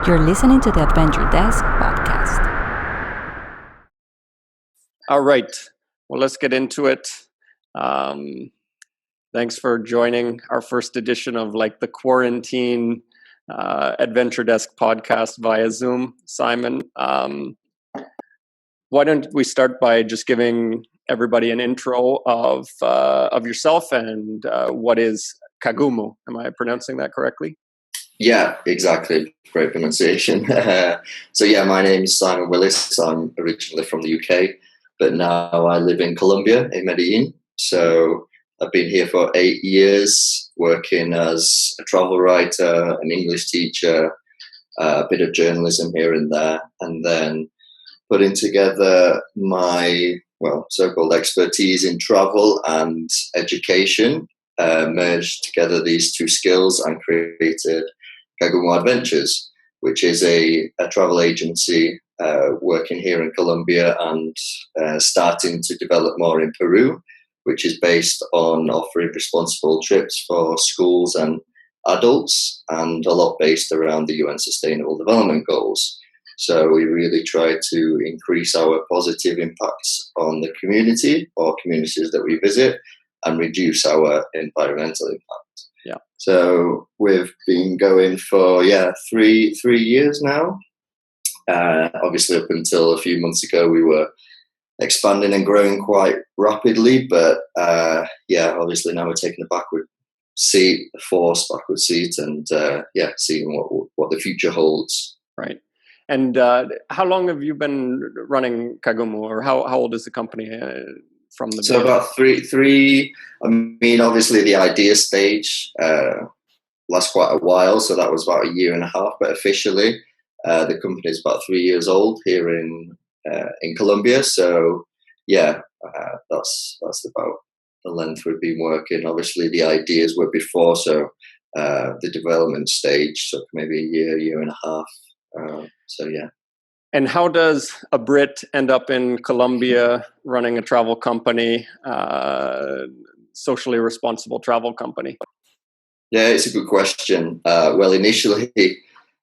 You're listening to the Adventuredesk podcast. All right. Well, let's get into it. Thanks for joining our first edition of the quarantine Adventuredesk podcast via Zoom. Simon, why don't we start by just giving everybody an intro of yourself and what is Kagumu? Am I pronouncing that correctly? Yeah, exactly. Great pronunciation. My name is Simon Willis. I'm originally from the UK, but now I live in Colombia, in Medellin. So I've been here for 8 years, working as a travel writer, an English teacher, a bit of journalism here and there, and then putting together my, so-called expertise in travel and education, merged together these two skills and created Kagumu Adventures, which is a travel agency working here in Colombia and starting to develop more in Peru, which is based on offering responsible trips for schools and adults, and a lot based around the UN Sustainable Development Goals. So we really try to increase our positive impacts on the community or communities that we visit and reduce our environmental impact. Yeah. So we've been going for three years now. Obviously, up until a few months ago, we were expanding and growing quite rapidly. But obviously now we're taking a forced backward seat, and seeing what the future holds. Right. And how long have you been running Kagumu, or how old is the company? From the beginning? About three. I mean, obviously the idea stage lasts quite a while, so that was about 1.5 years. But officially, the company is about 3 years old here in Colombia. So that's about the length we've been working. Obviously, the ideas were before, so the development stage took maybe 1 year and a half. And how does a Brit end up in Colombia running a travel company, socially responsible travel company? Yeah, it's a good question. Initially,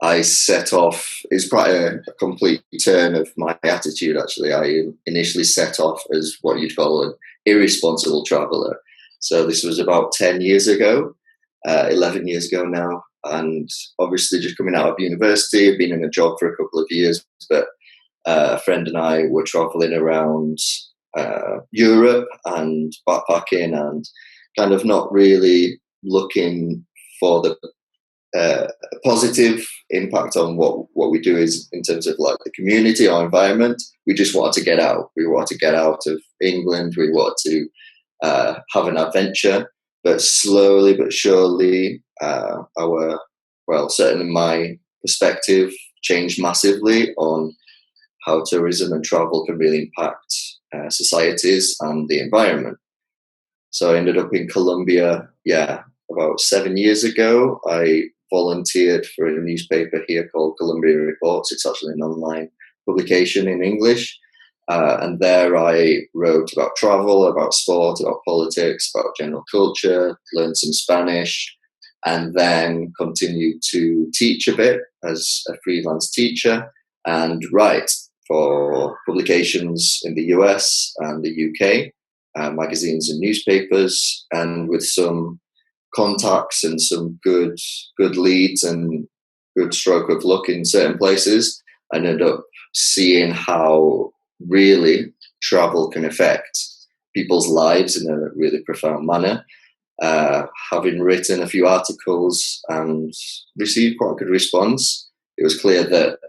I set off, it's quite a complete turn of my attitude, actually. I initially set off as what you'd call an irresponsible traveller. So this was about 10 years ago, 11 years ago now. And obviously just coming out of university, I've been in a job for a couple of years, but a friend and I were traveling around Europe and backpacking and kind of not really looking for the positive impact on what we do is in terms of the community or environment. We just wanted to get out. We wanted to get out of England. We wanted to have an adventure. But slowly but surely, certainly my perspective changed massively on how tourism and travel can really impact societies and the environment. So I ended up in Colombia, about 7 years ago. I volunteered for a newspaper here called Colombia Reports. It's actually an online publication in English. And there I wrote about travel, about sport, about politics, about general culture, learned some Spanish, and then continued to teach a bit as a freelance teacher and write for publications in the US and the UK, magazines and newspapers, and with some contacts and some good leads and good stroke of luck in certain places, I ended up seeing how really travel can affect people's lives in a really profound manner. Having written a few articles and received quite a good response, it was clear that,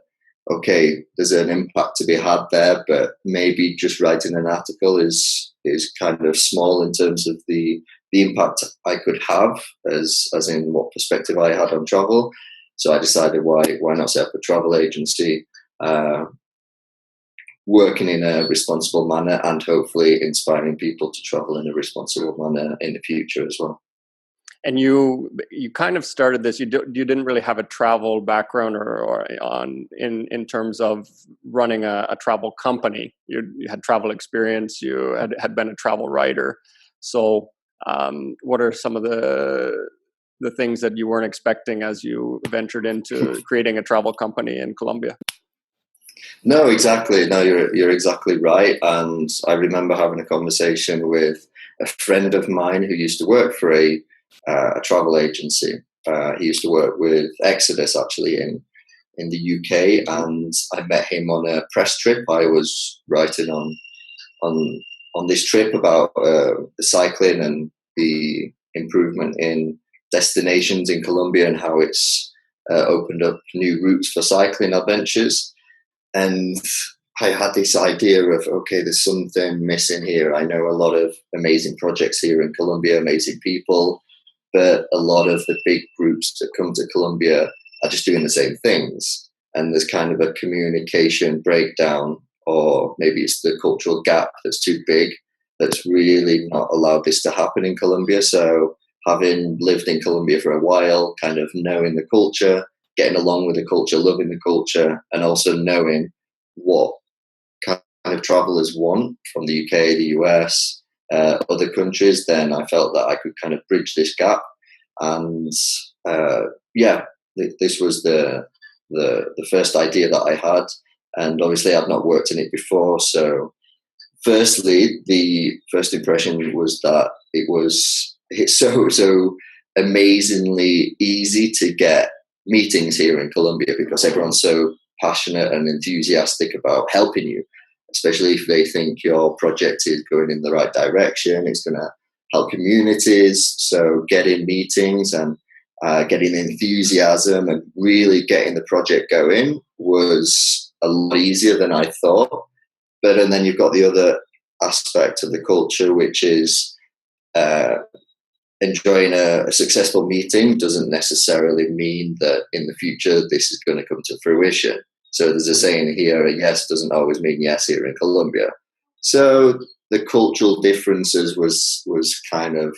okay, there's an impact to be had there, but maybe just writing an article is kind of small in terms of the impact I could have, as in what perspective I had on travel. So I decided, why not set up a travel agency, working in a responsible manner and hopefully inspiring people to travel in a responsible manner in the future as well. And you kind of started this. You didn't really have a travel background in terms of running a travel company. You had travel experience. You had been a travel writer. So, what are some of the the things that you weren't expecting as you ventured into creating a travel company in Colombia? No, exactly. No, you're exactly right. And I remember having a conversation with a friend of mine who used to work for a travel agency. He used to work with Exodus, actually, in the UK, and I met him on a press trip. I was writing on this trip about the cycling and the improvement in destinations in Colombia and how it's opened up new routes for cycling adventures. And I had this idea of, okay, there's something missing here. I know a lot of amazing projects here in Colombia, amazing people, but a lot of the big groups that come to Colombia are just doing the same things. And there's kind of a communication breakdown, or maybe it's the cultural gap that's too big, that's really not allowed this to happen in Colombia. So having lived in Colombia for a while, kind of knowing the culture, getting along with the culture, loving the culture, and also knowing what kind of travelers want from the UK, the US, other countries, then I felt that I could kind of bridge this gap. And this was the first idea that I had. And obviously I've not worked in it before. So firstly, the first impression was that it's so amazingly easy to get meetings here in Colombia because everyone's so passionate and enthusiastic about helping you, especially if they think your project is going in the right direction, it's going to help communities. So getting meetings and getting enthusiasm and really getting the project going was a lot easier than I thought. But and then you've got the other aspect of the culture, which is enjoying a successful meeting doesn't necessarily mean that in the future this is going to come to fruition. So there's a saying here, a yes doesn't always mean yes here in Colombia. So the cultural differences was kind of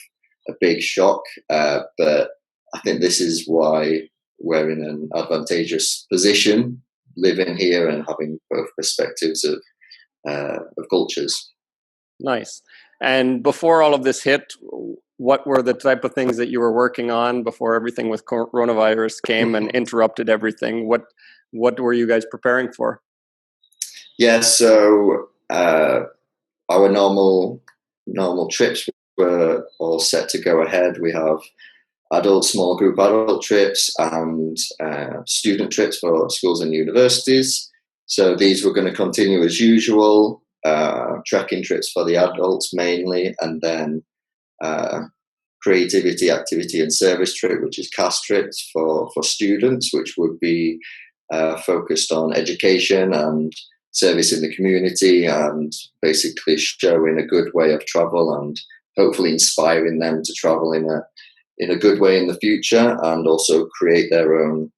a big shock. But I think this is why we're in an advantageous position, living here and having both perspectives of cultures. Nice. And before all of this hit, what were the type of things that you were working on before everything with coronavirus came and interrupted everything? What were you guys preparing for? Yeah, so our normal trips were all set to go ahead. We have small group adult trips and student trips for schools and universities. So these were going to continue as usual. Trekking trips for the adults mainly, and then creativity, activity and service trip, which is CAS trips for students, which would be focused on education and service in the community and basically showing a good way of travel and hopefully inspiring them to travel in a good way in the future, and also create their own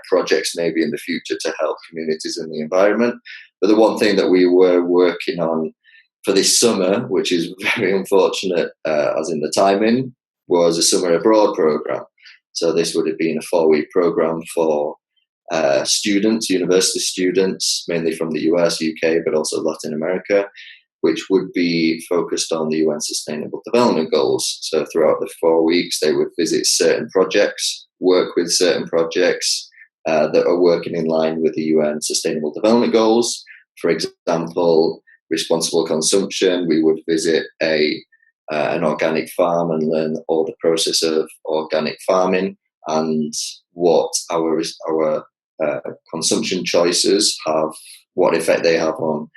projects maybe in the future to help communities in the environment. But the one thing that we were working on for this summer, which is very unfortunate as in the timing, was a summer abroad program. So this would have been a 4-week program for students, university students, mainly from the US, UK, but also Latin America, which would be focused on the UN Sustainable Development Goals. So throughout the 4 weeks, they would visit certain projects, work with certain projects that are working in line with the UN Sustainable Development Goals. For example, responsible consumption. We would visit an organic farm and learn all the process of organic farming and what our consumption choices have, what effect they have on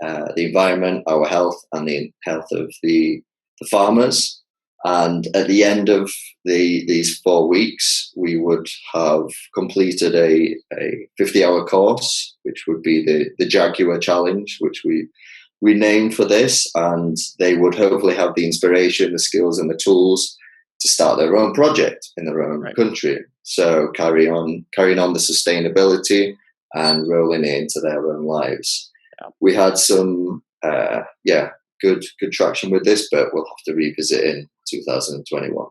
the environment, our health, and the health of the farmers. And at the end of these 4 weeks, we would have completed a 50-hour course, which would be the Jaguar Challenge, which we named for this. And they would hopefully have the inspiration, the skills, and the tools to start their own project in their own country. So carrying on the sustainability and rolling it into their own lives. Yeah. We had some good traction with this, but we'll have to revisit in 2021.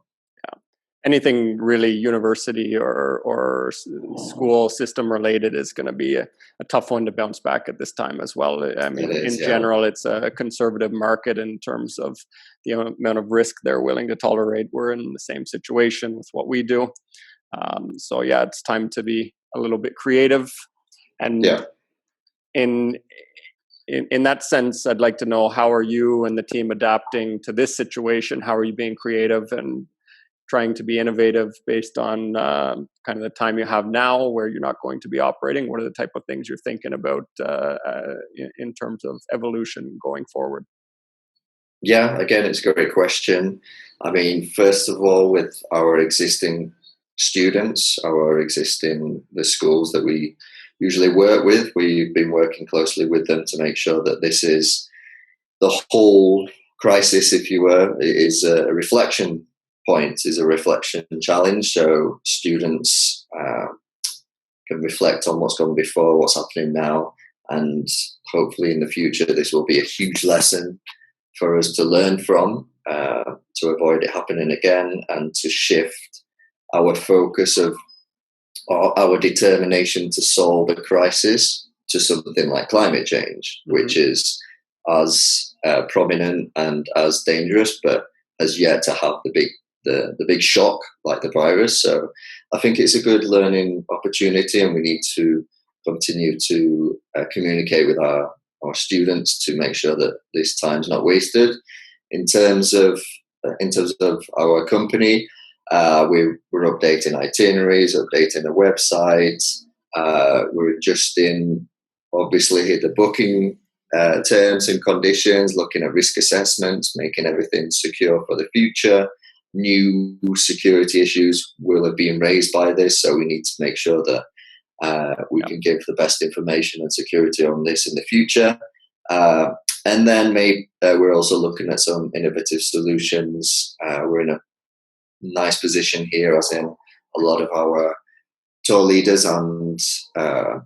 Yeah. anything really university or school system related is going to be a tough one to bounce back at this time as well. I mean, in general, it's a conservative market in terms of the amount of risk they're willing to tolerate. We're in the same situation with what we do. So yeah, it's time to be a little bit creative. And in that sense, I'd like to know, how are you and the team adapting to this situation? How are you being creative and trying to be innovative based on kind of the time you have now where you're not going to be operating? What are the type of things you're thinking about in terms of evolution going forward? Yeah, again, it's a great question. I mean, first of all, with our existing students, the schools that we usually work with, we've been working closely with them to make sure that this is the whole crisis, if you were, is a reflection point, is a reflection challenge. So students can reflect on what's gone before, what's happening now, and hopefully in the future this will be a huge lesson for us to learn from, to avoid it happening again, and to shift our focus of our determination to solve a crisis to something like climate change, which is as prominent and as dangerous, but has yet to have the big shock like the virus. So I think it's a good learning opportunity, and we need to continue to communicate with our students to make sure that this time's not wasted. In terms of our company, we're updating itineraries, updating the website. We're adjusting, obviously, the booking terms and conditions, looking at risk assessments, making everything secure for the future. New security issues will have been raised by this, so we need to make sure that we can give the best information and security on this in the future. And then we're also looking at some innovative solutions. We're in a nice position here, as in a lot of our tour leaders and our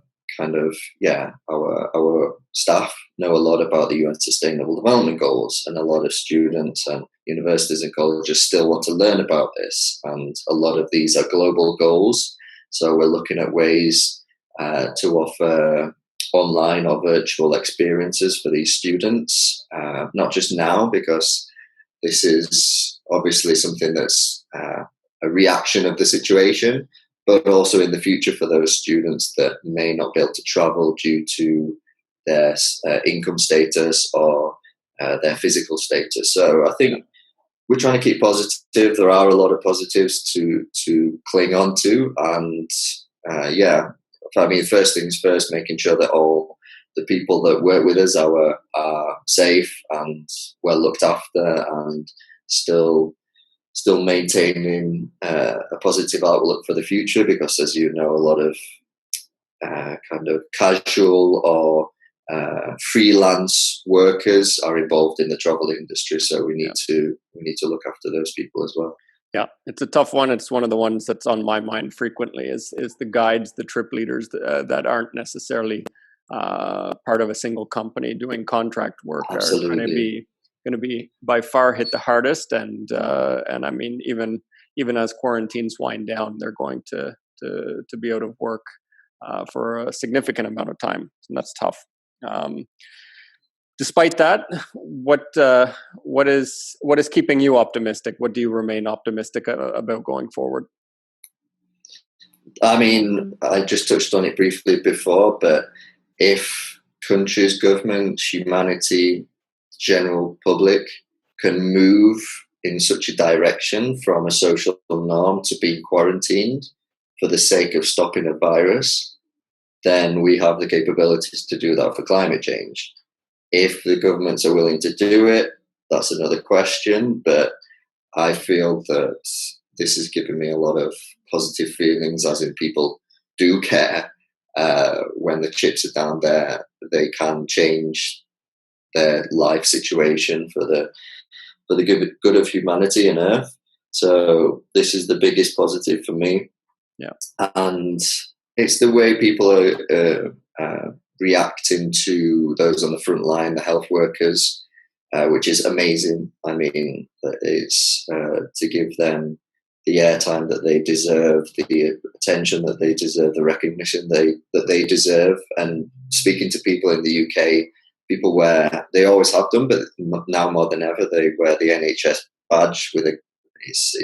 staff know a lot about the UN Sustainable Development Goals, and a lot of students and universities and colleges still want to learn about this, and a lot of these are global goals. So we're looking at ways to offer online or virtual experiences for these students, not just now, because this is obviously something that's a reaction of the situation, but also in the future for those students that may not be able to travel due to their income status or their physical status. So I think we're trying to keep positive. There are a lot of positives to cling on to, and I mean, first things first, making sure that all the people that work with us are safe and well looked after, and still maintaining a positive outlook for the future, because, as you know, a lot of kind of casual or freelance workers are involved in the travel industry, so we need to look after those people as well. Yeah, it's a tough one. It's one of the ones that's on my mind frequently is the guides, the trip leaders that aren't necessarily part of a single company doing contract work. Absolutely. Are going to be by far hit the hardest, and I mean, even as quarantines wind down, they're going to be out of work for a significant amount of time, and that's tough. Despite that, what is keeping you optimistic? What do you remain optimistic about going forward? I mean, I just touched on it briefly before, but if countries, governments, humanity, general public can move in such a direction from a social norm to being quarantined for the sake of stopping a virus, then we have the capabilities to do that for climate change. If the governments are willing to do it, that's another question, but I feel that this has given me a lot of positive feelings, as in people do care. When the chips are down there, they can change their life situation for the good of humanity and Earth. So this is the biggest positive for me. Yeah, and it's the way people are reacting to those on the front line, the health workers, which is amazing. I mean, it's to give them the airtime that they deserve, the attention that they deserve, the recognition that they deserve. And speaking to people in the UK, people they always have done, but now more than ever, they wear the NHS badge with it's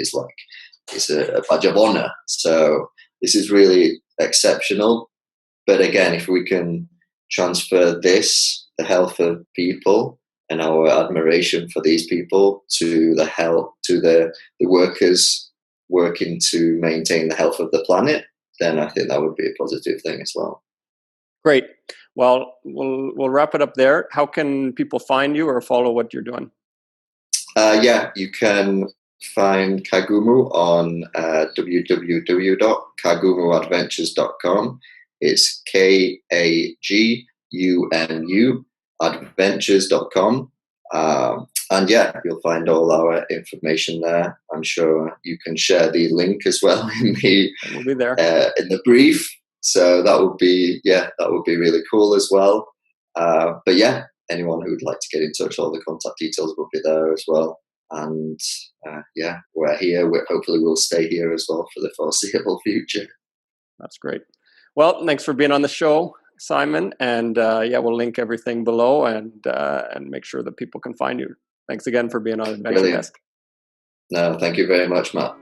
a badge of honor. So this is really exceptional. But again, if we can transfer the health of people and our admiration for these people to the workers working to maintain the health of the planet, then I think that would be a positive thing as well. Great. Well, we'll wrap it up there. How can people find you or follow what you're doing? You can find Kagumu on www.kagumuadventures.com. It's KAGUMU adventures.com. And you'll find all our information there. I'm sure you can share the link as well We'll be there in the brief. So that would be really cool as well. But anyone who would like to get in touch, all the contact details will be there as well. And we're here. Hopefully we'll stay here as well for the foreseeable future. That's great. Well, thanks for being on the show, Simon. And we'll link everything below and make sure that people can find you. Thanks again for being on Adventuredesk. No, thank you very much, Matt.